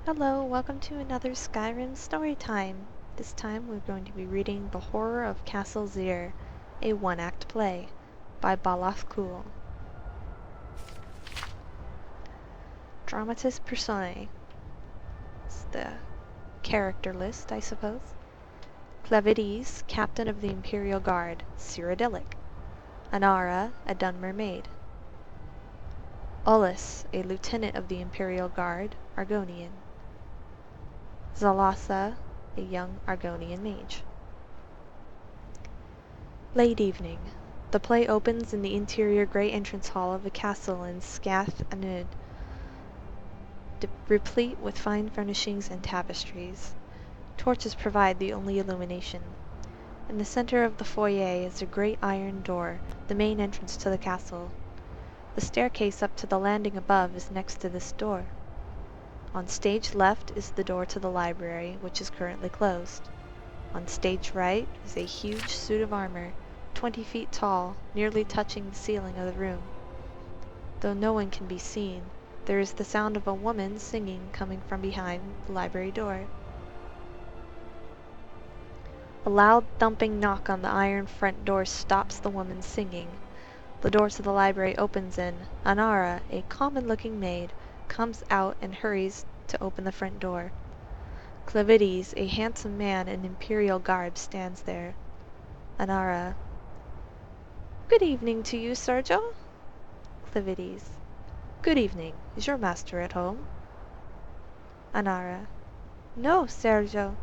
Hello, welcome to another Skyrim Storytime. This time we're going to be reading The Horror of Castle Xyr, a one-act play, by Balath Kul. Dramatis Personae. It's the character list, I suppose. Clavides, captain of the Imperial Guard, Cyrodiilic. Anara, a Dunmer maid. Ullus, a lieutenant of the Imperial Guard, Argonian. Zalasa, a young Argonian mage. Late evening. The play opens in the interior great entrance hall of a castle in Scath Anud, replete with fine furnishings and tapestries. Torches provide the only illumination. In the center of the foyer is a great iron door, the main entrance to the castle. The staircase up to the landing above is next to this door. On stage left is the door to the library, which is currently closed. On stage right is a huge suit of armor, 20 feet tall, nearly touching the ceiling of the room. Though no one can be seen, there is the sound of a woman singing coming from behind the library door. A loud thumping knock on the iron front door stops the woman singing. The door to the library opens and Anara, a common-looking maid, comes out and hurries to open the front door. Clavides, a handsome man in imperial garb, stands there. Anara. Good evening to you, Sergio. Clavides. Good evening. Is your master at home? Anara. No, Sergio.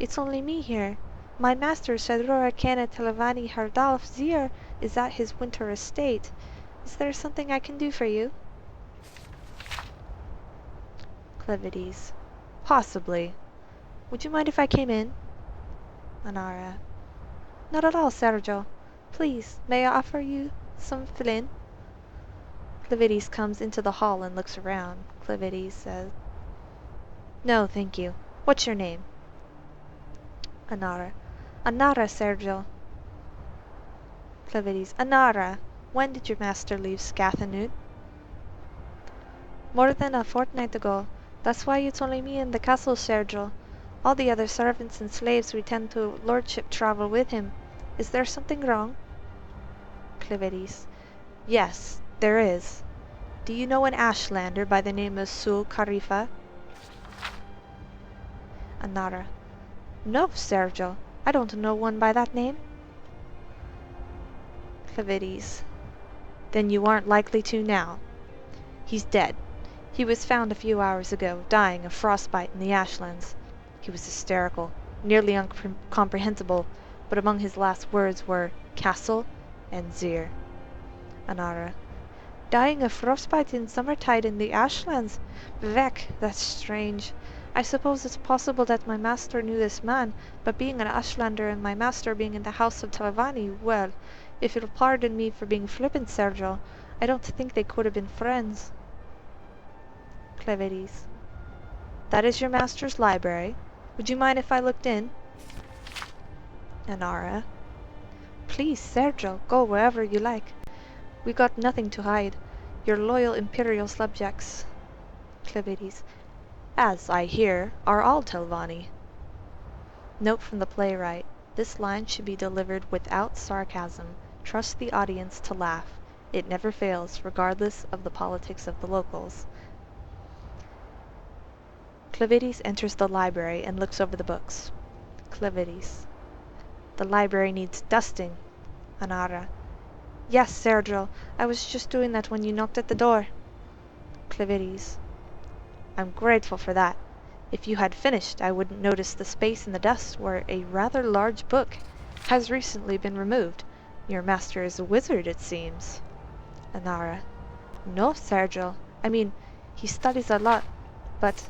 It's only me here. My master, Shadrora Kana Televani Hardalf Xyr, is at his winter estate. Is there something I can do for you? Clavides. Possibly. Would you mind if I came in? Anara. Not at all, Sergio. Please, may I offer you some flin? Clavides comes into the hall and looks around. Clavides says, No, thank you. What's your name? Anara. Anara, Sergio. Clavides. Anara, when did your master leave Scathanud? More than a fortnight ago. That's why it's only me in the castle, Sergio. All the other servants and slaves we tend to lordship travel with him. Is there something wrong? Clavides. Yes, there is. Do you know an Ashlander by the name of Sul Karifa? Anara. No, Sergio. I don't know one by that name. Clavides. Then you aren't likely to now. He's dead. He was found a few hours ago, dying of frostbite in the Ashlands. He was hysterical, nearly incomprehensible, but among his last words were Castle and Xyr. Anara. Dying of frostbite in summertide in the Ashlands? Vek, that's strange. I suppose it's possible that my master knew this man, but being an Ashlander and my master being in the house of Talavani, well, if you'll pardon me for being flippant, Sergio, I don't think they could have been friends. Clavides. That is your master's library. Would you mind if I looked in? Anara. Please, Sergio, go wherever you like. We got nothing to hide. Your loyal imperial subjects. Clavides. As, I hear, are all Telvanni. Note from the playwright. This line should be delivered without sarcasm. Trust the audience to laugh. It never fails, regardless of the politics of the locals. Clavides enters the library and looks over the books. Clavides. The library needs dusting. Anara. Yes, Sergio. I was just doing that when you knocked at the door. Clavides. I'm grateful for that. If you had finished, I wouldn't notice the space in the dust where a rather large book has recently been removed. Your master is a wizard, it seems. Anara. No, Sergio. I mean, he studies a lot, but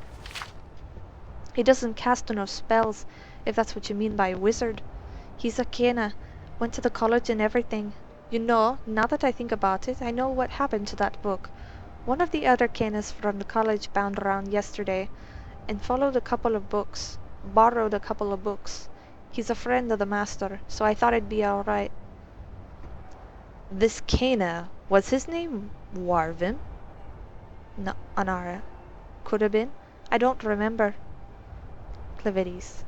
he doesn't cast enough spells, if that's what you mean by a wizard. He's a Kena, went to the college and everything. You know, now that I think about it, I know what happened to that book. One of the other Kenas from the college bound around yesterday and followed a couple of books, borrowed a couple of books. He's a friend of the master, so I thought it'd be alright. This Kena, was his name Warvin? No, Anara. Could have been. I don't remember. Clivides.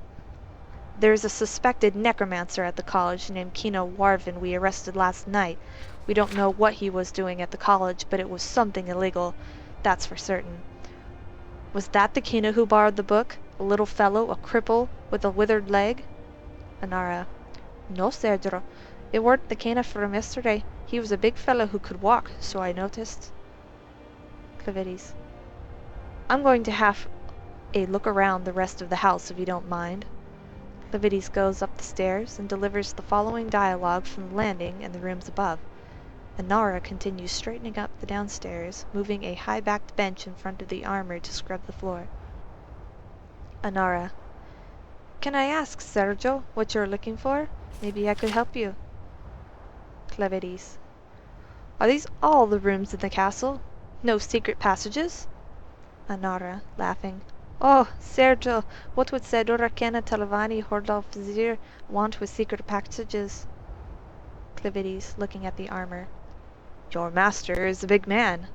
There's a suspected necromancer at the college named Kino Warvin we arrested last night. We don't know what he was doing at the college, but it was something illegal. That's for certain. Was that the Kino who borrowed the book? A little fellow, a cripple, with a withered leg? Anara. No, Sergio. It weren't the Kino from yesterday. He was a big fellow who could walk, so I noticed. Clivides. I'm going to have a look around the rest of the house, if you don't mind. Clivides goes up the stairs and delivers the following dialogue from the landing and the rooms above. Anara continues straightening up the downstairs, moving a high-backed bench in front of the armor to scrub the floor. Anara. Can I ask, Sergio, what you're looking for? Maybe I could help you. Clivides. Are these all the rooms in the castle? No secret passages? Anara, laughing. Oh, Sergio, what would Sedora Kena Talavani Hordolf Xyr want with secret passages? Clivides, looking at the armor. Your master is a big man.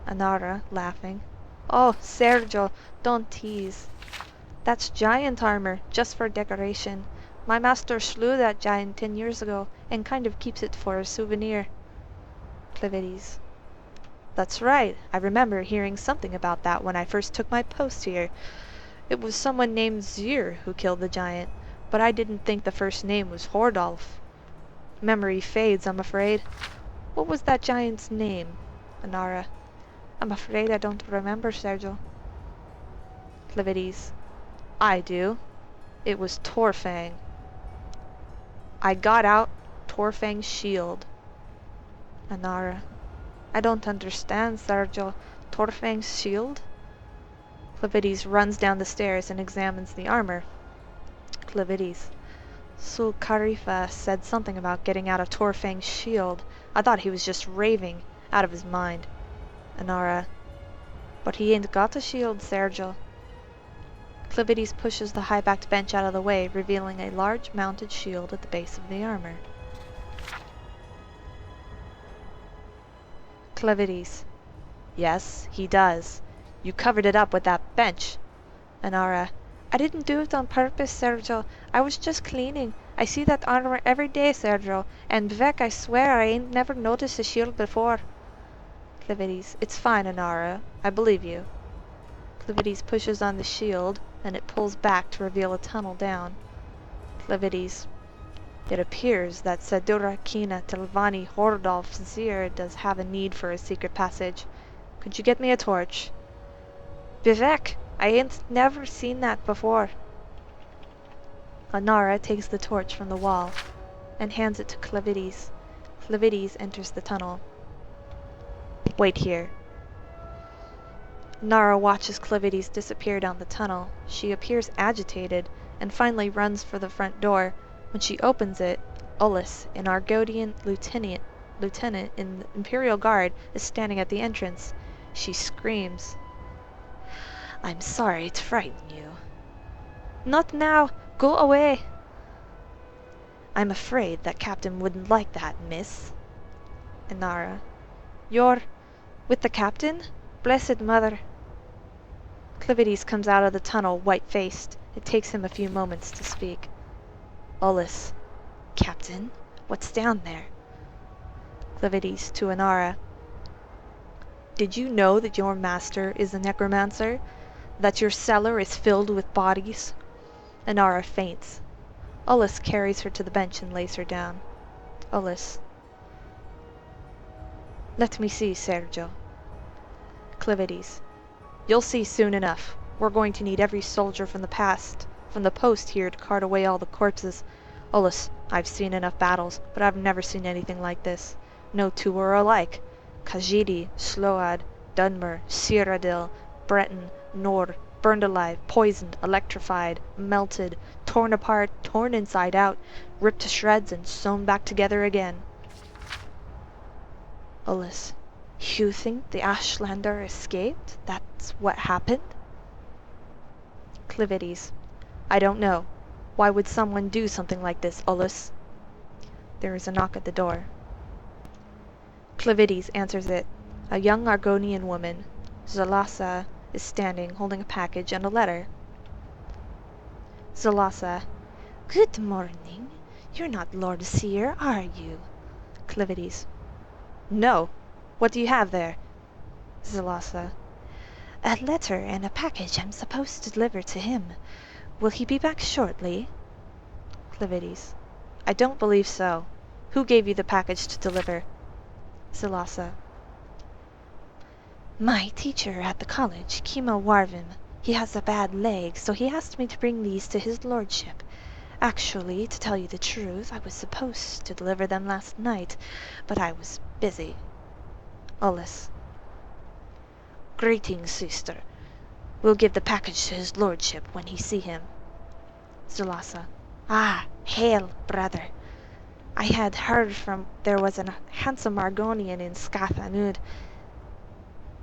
Anara, laughing. Oh, Sergio, don't tease. That's giant armor, just for decoration. My master slew that giant 10 years ago, and kind of keeps it for a souvenir. Clivides. That's right. I remember hearing something about that when I first took my post here. It was someone named Xyr who killed the giant, but I didn't think the first name was Hordolf. Memory fades, I'm afraid. What was that giant's name? Anara. I'm afraid I don't remember, Sergio. Clivides. I do. It was Torfang. I got out Torfang's shield. Anara. I don't understand, Sergio. Torfang's shield? Clivides runs down the stairs and examines the armor. Clivides. Sul Carifa said something about getting out of Torfang's shield. I thought he was just raving, out of his mind. Anara. But he ain't got a shield, Sergio. Clivides pushes the high-backed bench out of the way, revealing a large mounted shield at the base of the armor. Clivides. Yes, he does. You covered it up with that bench. Anara. I didn't do it on purpose, Sergio. I was just cleaning. I see that armor every day, Sergio, and Vec, I swear I ain't never noticed a shield before. Clivides. It's fine, Anara. I believe you. Clivides pushes on the shield, and it pulls back to reveal a tunnel down. Clivides. It appears that Sedura Kina Telvani Hordolf Xyr does have a need for a secret passage. Could you get me a torch? Vivek, I ain't never seen that before. Anara takes the torch from the wall and hands it to Clivides. Clivides enters the tunnel. Wait here. Nara watches Clivides disappear down the tunnel. She appears agitated and finally runs for the front door. When she opens it, Ullus, an Argodian lieutenant in the Imperial Guard, is standing at the entrance. She screams. I'm sorry to frighten you. Not now! Go away! I'm afraid that Captain wouldn't like that, miss. Inara. You're with the Captain? Blessed Mother. Clivides comes out of the tunnel, white-faced. It takes him a few moments to speak. Ullus. Captain, what's down there? Clivides to Inara. Did you know that your master is a necromancer? That your cellar is filled with bodies? Inara faints. Ullus carries her to the bench and lays her down. Ullus. Let me see, Sergio. Clivides. You'll see soon enough. We're going to need every soldier from the post here to cart away all the corpses. Ullus, I've seen enough battles, but I've never seen anything like this. No two are alike. Kajidi, Sload, Dunmer, Cyrodiil, Breton, Nord, burned alive, poisoned, electrified, melted, torn apart, torn inside out, ripped to shreds and sewn back together again. Ullus. You think the Ashlander escaped? That's what happened? Clivides. I don't know. Why would someone do something like this, Ullus? There is a knock at the door. Clivides answers it. A young Argonian woman, Zalasa, is standing, holding a package and a letter. Zalasa. Good morning. You're not Lord Xyr, are you? Clivides. No. What do you have there? Zalasa. A letter and a package I'm supposed to deliver to him. Will he be back shortly? Clivides. I don't believe so. Who gave you the package to deliver? Zalasa. My teacher at the college, Kima Warvim. He has a bad leg, so he asked me to bring these to his lordship. Actually, to tell you the truth, I was supposed to deliver them last night, but I was busy. Ullus. Greetings, sister. We'll give the package to his lordship when he see him. Zalasa. Ah, hail, brother. I had heard there was a handsome Argonian in Skathanud.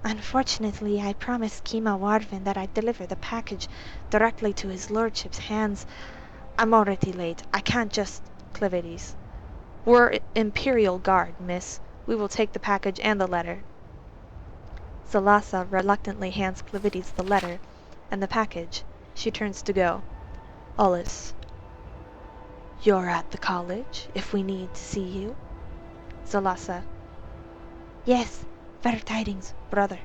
Unfortunately, I promised Kima Warvin that I'd deliver the package directly to his lordship's hands. I'm already late. I can't just... Clivides. We're Imperial Guard, miss. We will take the package and the letter. Zalasa reluctantly hands Clivides the letter and the package. She turns to go. Ullus. You're at the college, if we need to see you? Zalasa. Yes, fair tidings, brother.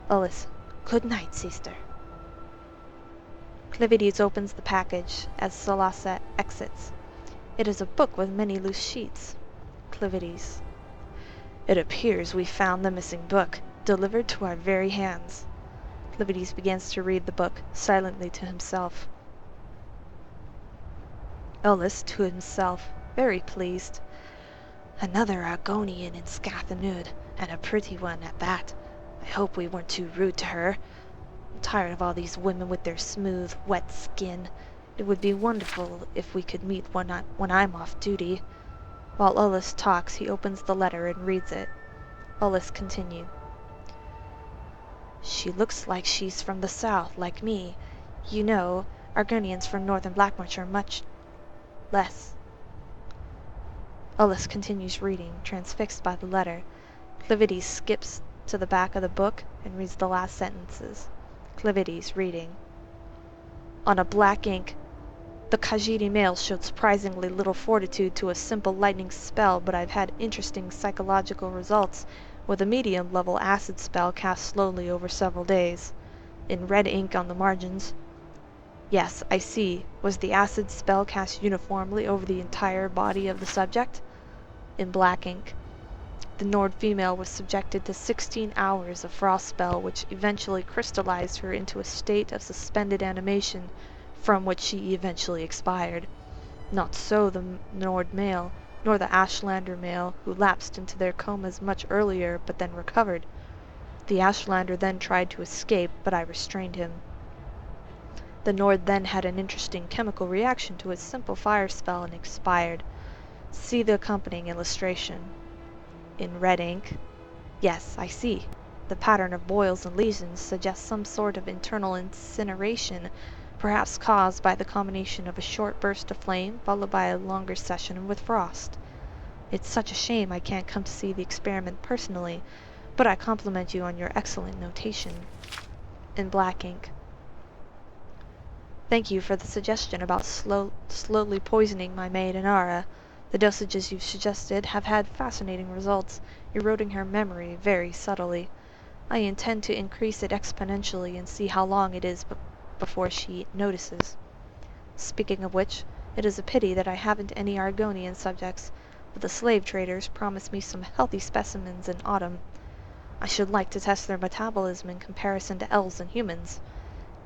Ullus. Good night, sister. Clivides opens the package as Zalasa exits. It is a book with many loose sheets. Clivides. It appears we found the missing book, delivered to our very hands. Clivides begins to read the book, silently to himself. Ullus to himself, very pleased. Another Argonian in Skathanud, and a pretty one at that. I hope we weren't too rude to her. I'm tired of all these women with their smooth, wet skin. It would be wonderful if we could meet when I'm off duty. While Ullus talks, he opens the letter and reads it. Ullus continued. She looks like she's from the south, like me. You know, Argonians from northern Blackmarch are much less. Ullus continues reading, transfixed by the letter. Clivides skips to the back of the book and reads the last sentences. Clivides reading. On a black ink, the Khajiit male showed surprisingly little fortitude to a simple lightning spell, but I've had interesting psychological results with a medium-level acid spell cast slowly over several days. In red ink on the margins. Yes, I see. Was the acid spell cast uniformly over the entire body of the subject? In black ink. The Nord female was subjected to 16 hours of frost spell, which eventually crystallized her into a state of suspended animation, from which she eventually expired. Not so the Nord male, nor the Ashlander male, who lapsed into their comas much earlier, but then recovered. The Ashlander then tried to escape, but I restrained him. The Nord then had an interesting chemical reaction to his simple fire spell and expired. See the accompanying illustration. In red ink. Yes, I see. The pattern of boils and lesions suggests some sort of internal incineration, perhaps caused by the combination of a short burst of flame followed by a longer session with frost. It's such a shame I can't come to see the experiment personally, but I compliment you on your excellent notation. In black ink. Thank you for the suggestion about slowly poisoning my maid Inara. The dosages you've suggested have had fascinating results, eroding her memory very subtly. I intend to increase it exponentially and see how long it is before she notices. Speaking of which, it is a pity that I haven't any Argonian subjects, but the slave traders promised me some healthy specimens in autumn. I should like to test their metabolism in comparison to elves and humans.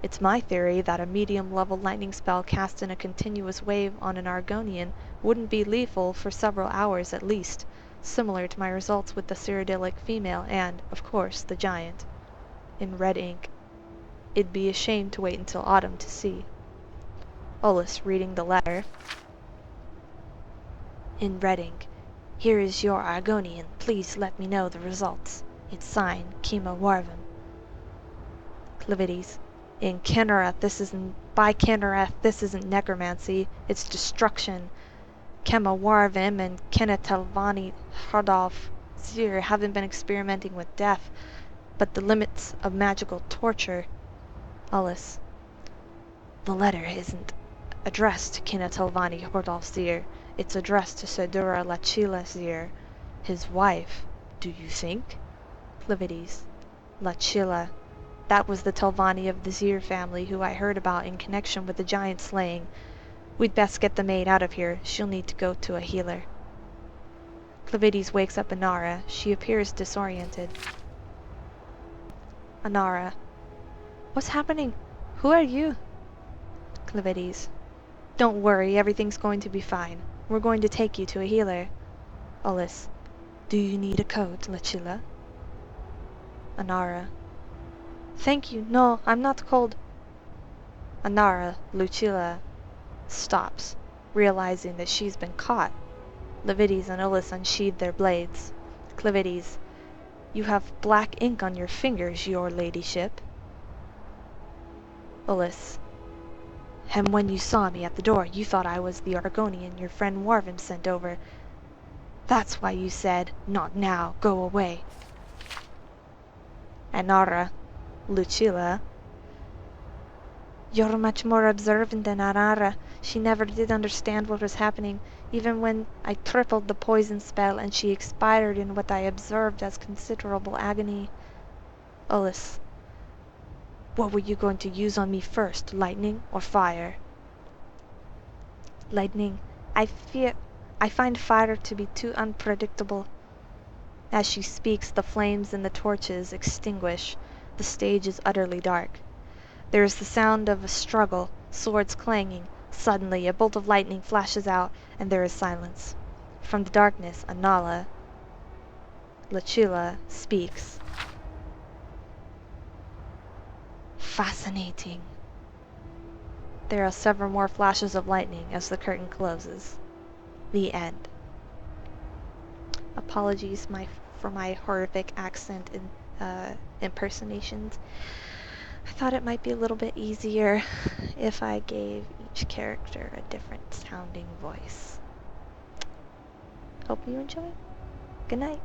It's my theory that a medium-level lightning spell cast in a continuous wave on an Argonian wouldn't be lethal for several hours at least, similar to my results with the Cyrodiilic female and, of course, the giant. In red ink. It'd be a shame to wait until autumn to see. Ullus reading the letter. In red ink. Here is your Argonian. Please let me know the results. It's signed, Kima Warvin. Clivides. In Kinnereth, by Kinnereth, this isn't necromancy, it's destruction. Kema Warvim and Kennetelvani Hardolf Xyr haven't been experimenting with death. but the limits of magical torture. Ullus. The letter isn't addressed to Kinatalvani Hordal Xyr. It's addressed to Sedura Lachila Xyr, his wife. Do you think? Clivides. Lachila. That was the Telvanni of the Xyr family who I heard about in connection with the giant slaying. We'd best get the maid out of here. She'll need to go to a healer. Clivides wakes up Anara. She appears disoriented. Anara. What's happening? Who are you? Clivides. Don't worry, everything's going to be fine. We're going to take you to a healer. Ullus. Do you need a coat, Lachila? Anara. Thank you, no, I'm not cold. Anara, Lucilla, stops, realizing that she's been caught. Clivides and Ullus unsheathe their blades. Clivides. You have black ink on your fingers, your ladyship. Ullus. And when you saw me at the door, you thought I was the Argonian your friend Warvin sent over. That's why you said, not now, go away. Anara, Lucilla. You're much more observant than Anara. She never did understand what was happening, even when I tripled the poison spell and she expired in what I observed as considerable agony. Ullus. What were you going to use on me first, lightning or fire? Lightning. I find fire to be too unpredictable. As she speaks, the flames in the torches extinguish. The stage is utterly dark. There is the sound of a struggle, swords clanging. Suddenly, a bolt of lightning flashes out, and there is silence. From the darkness, Anala, Lachila, speaks. Fascinating. There are several more flashes of lightning as the curtain closes. The end. Apologies for my horrific accent and impersonations. I thought it might be a little bit easier if I gave each character a different sounding voice. Hope you enjoy. Good night.